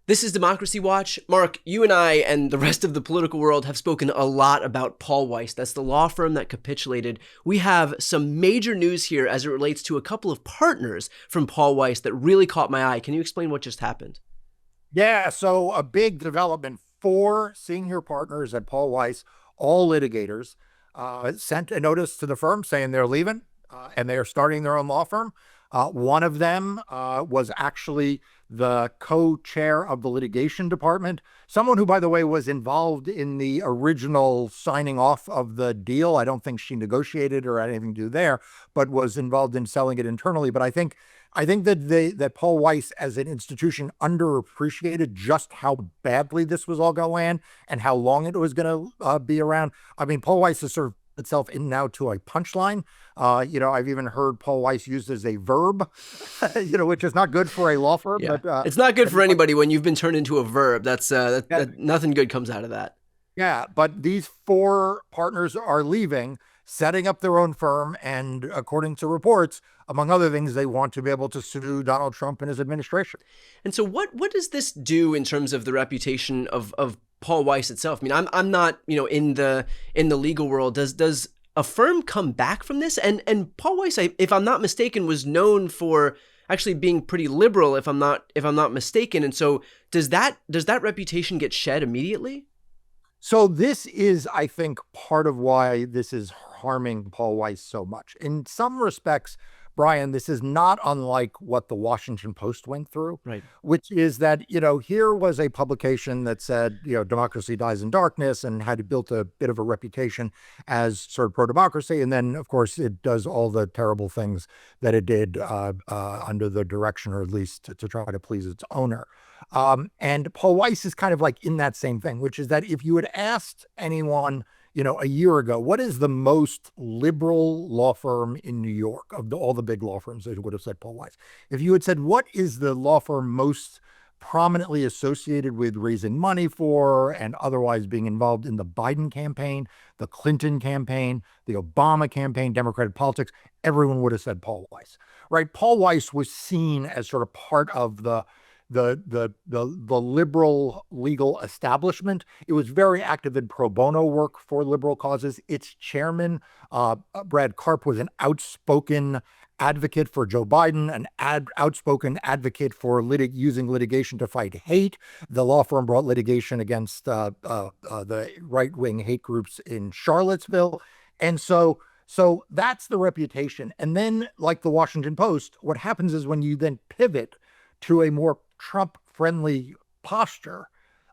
This is Democracy Watch. Mark, you and I and the rest of the political world have spoken a lot about Paul Weiss. That's the law firm that capitulated. We have some major news here as it relates to a couple of partners from Paul Weiss that really caught my eye. Can you explain what just happened? Yeah, so a big development. Four senior partners at Paul Weiss, all litigators, sent a notice to the firm saying they're leaving and they are starting their own law firm. One of them was actually the co-chair of the litigation department, someone who, by the way, was involved in the original signing off of the deal. I don't think she negotiated or had anything to do there, but was involved in selling it internally. But I think that Paul Weiss as an institution underappreciated just how badly this was all going and how long it was going to be around. I mean, Paul Weiss has sort of itself in now to a punchline. I've even heard Paul Weiss used as a verb, which is not good for a law firm. Yeah, But it's not good for anybody when you've been turned into a verb. yeah, Nothing good comes out of that. yeah, but these four partners are leaving, setting up their own firm, and according to reports, among other things, they want to be able to sue Donald Trump and his administration. And so what does this do in terms of the reputation of Paul Weiss itself? I mean, I'm not, in the legal world. Does a firm come back from this? And Paul Weiss, if I'm not mistaken, was known for actually being pretty liberal, if I'm not mistaken. And so does that reputation get shed immediately? So this is, I think, part of why this is harming Paul Weiss so much. In some respects, Brian, this is not unlike what the Washington Post went through, Right. which is that, here was a publication that said, democracy dies in darkness and had built a bit of a reputation as sort of pro-democracy. And then, of course, it does all the terrible things that it did under the direction, or at least to try to please its owner. And Paul Weiss is kind of like in that same thing, which is that if you had asked anyone, a year ago, what is the most liberal law firm in New York of all the big law firms, they would have said Paul Weiss. If you had said, what is the law firm most prominently associated with raising money for and otherwise being involved in the Biden campaign, the Clinton campaign, the Obama campaign, Democratic politics, everyone would have said Paul Weiss, right? Paul Weiss was seen as sort of part of the liberal legal establishment. It was very active in pro bono work for liberal causes. Its chairman, Brad Karp, was an outspoken advocate for Joe Biden, an outspoken advocate for using litigation to fight hate. The law firm brought litigation against the right-wing hate groups in Charlottesville. And so that's the reputation. And then, like the Washington Post, what happens is when you then pivot to a more Trump-friendly posture,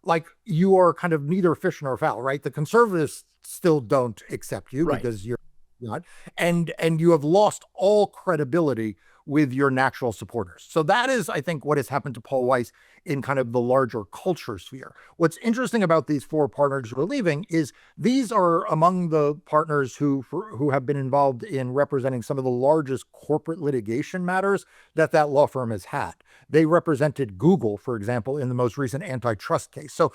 like you are kind of neither fish nor fowl, right? The conservatives still don't accept you Right. because you're not, and you have lost all credibility with your natural supporters. So that is, I think, what has happened to Paul Weiss in kind of the larger culture sphere. What's interesting about these four partners who are leaving is these are among the partners who have been involved in representing some of the largest corporate litigation matters that law firm has had. They represented Google, for example, in the most recent antitrust case. So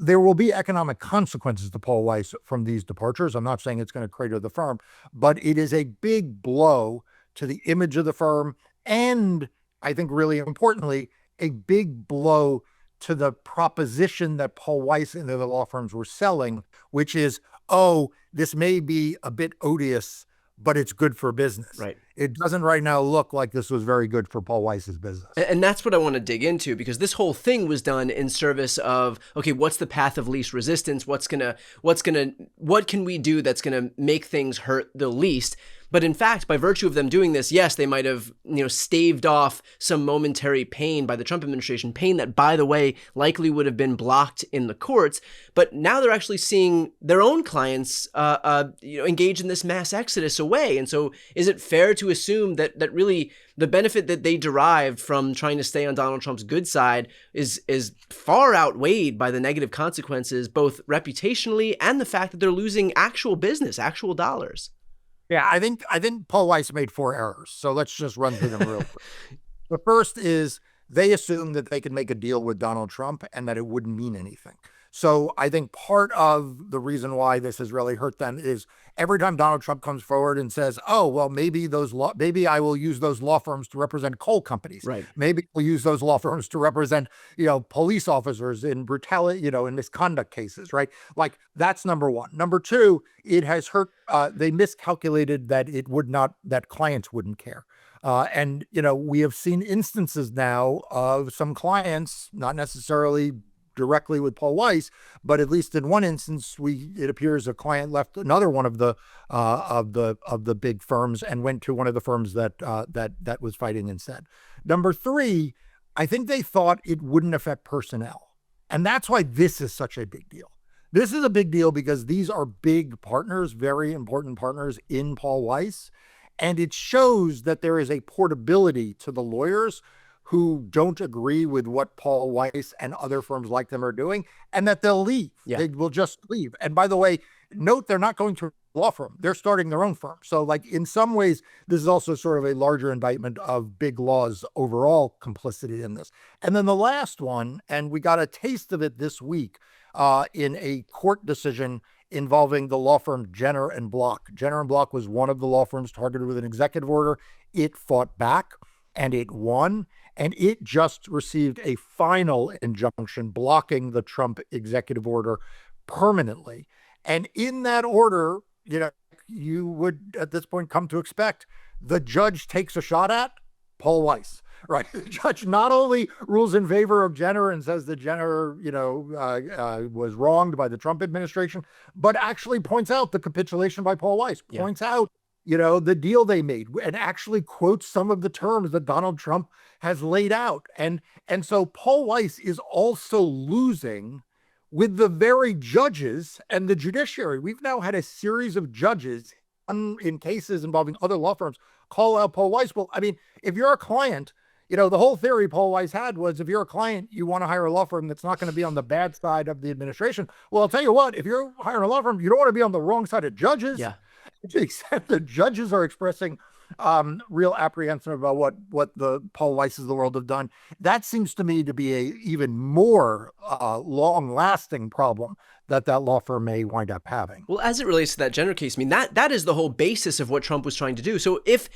there will be economic consequences to Paul Weiss from these departures. I'm not saying it's going to crater the firm, but it is a big blow to the image of the firm, and I think really importantly, a big blow to the proposition that Paul Weiss and the other law firms were selling, which is, oh, this may be a bit odious, but it's good for business. Right. It doesn't right now look like this was very good for Paul Weiss's business. And that's what I want to dig into, because this whole thing was done in service of, okay, what's the path of least resistance? What can we do that's going to make things hurt the least? But in fact, by virtue of them doing this, yes, they might have, staved off some momentary pain by the Trump administration, pain that, by the way, likely would have been blocked in the courts. But now they're actually seeing their own clients, engage in this mass exodus away. And so, is it fair to assume that really the benefit that they derived from trying to stay on Donald Trump's good side is far outweighed by the negative consequences, both reputationally and the fact that they're losing actual business, actual dollars? Yeah, I think Paul Weiss made four errors. So let's just run through them real quick. The first is they assumed that they could make a deal with Donald Trump and that it wouldn't mean anything. So I think part of the reason why this has really hurt them is every time Donald Trump comes forward and says, "Oh, well, maybe I will use those law firms to represent coal companies. Right. Maybe we'll use those law firms to represent, police officers in brutality, in misconduct cases," right? Like that's number one. Number two, it has hurt. They miscalculated that clients wouldn't care. And we have seen instances now of some clients, not necessarily directly with Paul Weiss, but at least in one instance, it appears a client left another one of the big firms and went to one of the firms that was fighting instead. Number three, I think they thought it wouldn't affect personnel, and that's why this is such a big deal. This is a big deal because these are big partners, very important partners in Paul Weiss. And it shows that there is a portability to the lawyers who don't agree with what Paul Weiss and other firms like them are doing, and that they'll leave. Yeah. They will just leave. And by the way, note they're not going to a law firm. They're starting their own firm. So like in some ways, this is also sort of a larger indictment of big law's overall complicity in this. And then the last one, and we got a taste of it this week in a court decision involving the law firm Jenner and Block. Jenner and Block was one of the law firms targeted with an executive order. It fought back and it won. And it just received a final injunction blocking the Trump executive order permanently. And in that order, you would at this point come to expect the judge takes a shot at Paul Weiss. Right. The judge not only rules in favor of Jenner and says that Jenner, was wronged by the Trump administration, but actually points out the capitulation by Paul Weiss, points out, the deal they made, and actually quotes some of the terms that Donald Trump has laid out. And so Paul Weiss is also losing with the very judges and the judiciary. We've now had a series of judges in cases involving other law firms call out Paul Weiss. Well, I mean, if you're a client, the whole theory Paul Weiss had was if you're a client, you want to hire a law firm that's not going to be on the bad side of the administration. Well, I'll tell you what, if you're hiring a law firm, you don't want to be on the wrong side of judges. Yeah. Except the judges are expressing real apprehension about what the Paul Weisses of the world have done. That seems to me to be a even more long-lasting problem that law firm may wind up having. Well, as it relates to that Jenner case, I mean, that is the whole basis of what Trump was trying to do. So if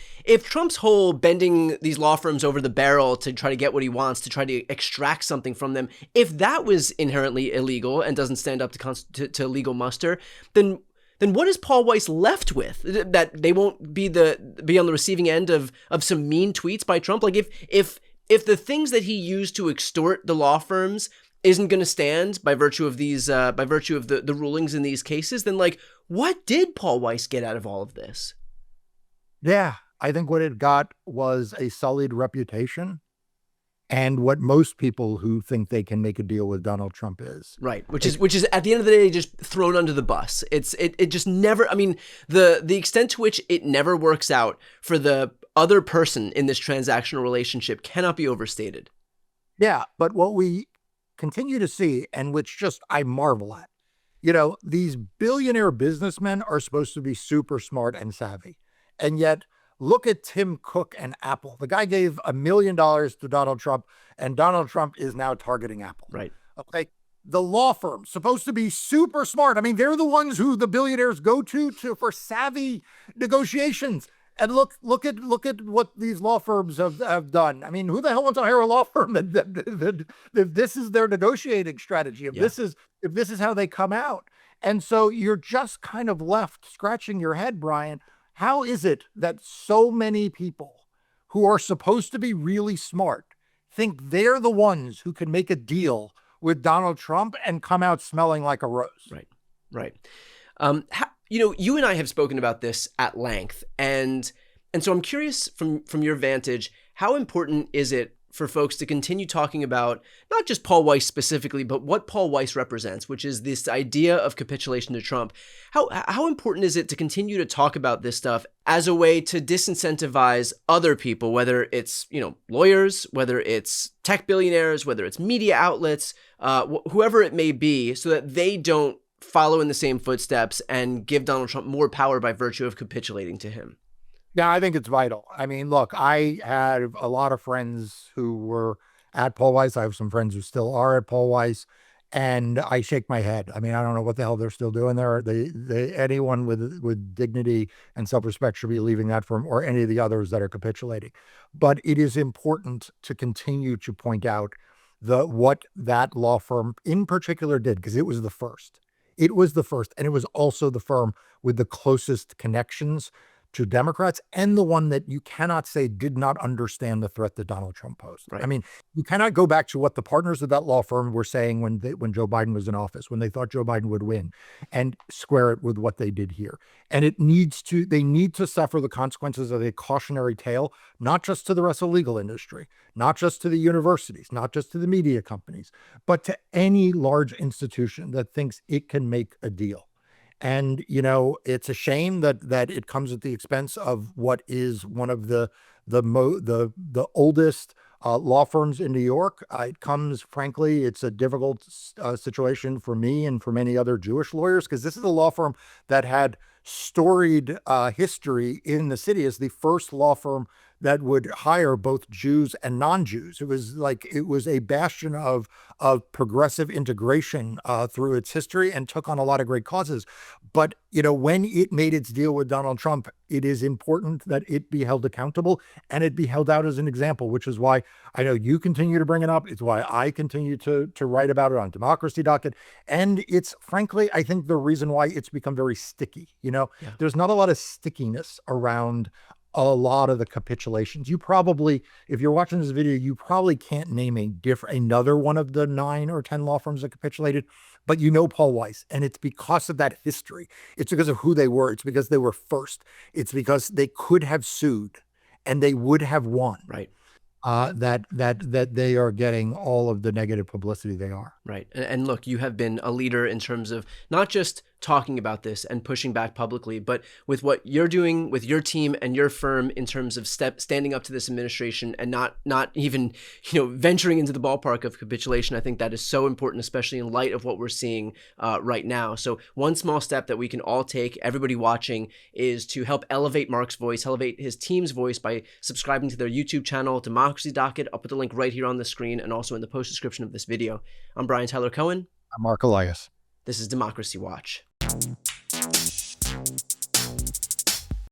Trump's whole bending these law firms over the barrel to try to get what he wants, to try to extract something from them, if that was inherently illegal and doesn't stand up to legal muster, then what is Paul Weiss left with? That they won't be on the receiving end of some mean tweets by Trump? Like if the things that he used to extort the law firms isn't going to stand by virtue of the rulings in these cases, then like what did Paul Weiss get out of all of this? Yeah, I think what it got was a sullied reputation. And what most people who think they can make a deal with Donald Trump is. Right, which is at the end of the day just thrown under the bus. It just never, I mean, the extent to which it never works out for the other person in this transactional relationship cannot be overstated. Yeah, but what we continue to see, and which just I marvel at, these billionaire businessmen are supposed to be super smart and savvy. And yet look at Tim Cook and Apple. The guy gave $1 million to Donald Trump, and Donald Trump is now targeting Apple. Right. Okay. The law firm supposed to be super smart. I mean, they're the ones who the billionaires go to for savvy negotiations. And look at what these law firms have done. I mean, who the hell wants to hire a law firm that this is their negotiating strategy? If this is how they come out, and so you're just kind of left scratching your head, Brian. How is it that so many people who are supposed to be really smart think they're the ones who can make a deal with Donald Trump and come out smelling like a rose? Right. You and I have spoken about this at length, and so I'm curious from your vantage, how important is it for folks to continue talking about not just Paul Weiss specifically, but what Paul Weiss represents, which is this idea of capitulation to Trump. How important is it to continue to talk about this stuff as a way to disincentivize other people, whether it's, lawyers, whether it's tech billionaires, whether it's media outlets, whoever it may be, so that they don't follow in the same footsteps and give Donald Trump more power by virtue of capitulating to him? Yeah, I think it's vital. I mean, look, I had a lot of friends who were at Paul Weiss. I have some friends who still are at Paul Weiss. And I shake my head. I mean, I don't know what the hell they're still doing there. Anyone with dignity and self-respect should be leaving that firm, or any of the others that are capitulating. But it is important to continue to point out what that law firm in particular did, because it was the first. It was the first, and it was also the firm with the closest connections to Democrats, and the one that you cannot say did not understand the threat that Donald Trump posed. Right. I mean, you cannot go back to what the partners of that law firm were saying when Joe Biden was in office, when they thought Joe Biden would win, and square it with what they did here. And they need to suffer the consequences of a cautionary tale, not just to the rest of the legal industry, not just to the universities, not just to the media companies, but to any large institution that thinks it can make a deal. And, it's a shame that it comes at the expense of what is one of the oldest law firms in New York. Frankly, it's a difficult situation for me and for many other Jewish lawyers, because this is a law firm that had storied history in the city as the first law firm that would hire both Jews and non-Jews. It was a bastion of progressive integration through its history, and took on a lot of great causes. But, when it made its deal with Donald Trump, it is important that it be held accountable and it be held out as an example, which is why I know you continue to bring it up. It's why I continue to write about it on Democracy Docket. And it's frankly, I think, the reason why it's become very sticky. There's not a lot of stickiness around a lot of the capitulations. You probably, if you're watching this video, you probably can't name another one of the 9 or 10 law firms that capitulated, but Paul Weiss. And it's because of that history. It's because of who they were. It's because they were first. It's because they could have sued and they would have won. Right. That they are getting all of the negative publicity they are. Right. And look, you have been a leader in terms of not just talking about this and pushing back publicly, but with what you're doing with your team and your firm in terms of standing up to this administration and not even, venturing into the ballpark of capitulation. I think that is so important, especially in light of what we're seeing right now. So one small step that we can all take, everybody watching, is to help elevate Mark's voice, elevate his team's voice by subscribing to their YouTube channel, Democracy Docket. I'll put the link right here on the screen and also in the post description of this video. I'm Brian Tyler Cohen. I'm Mark Elias. This is Democracy Watch.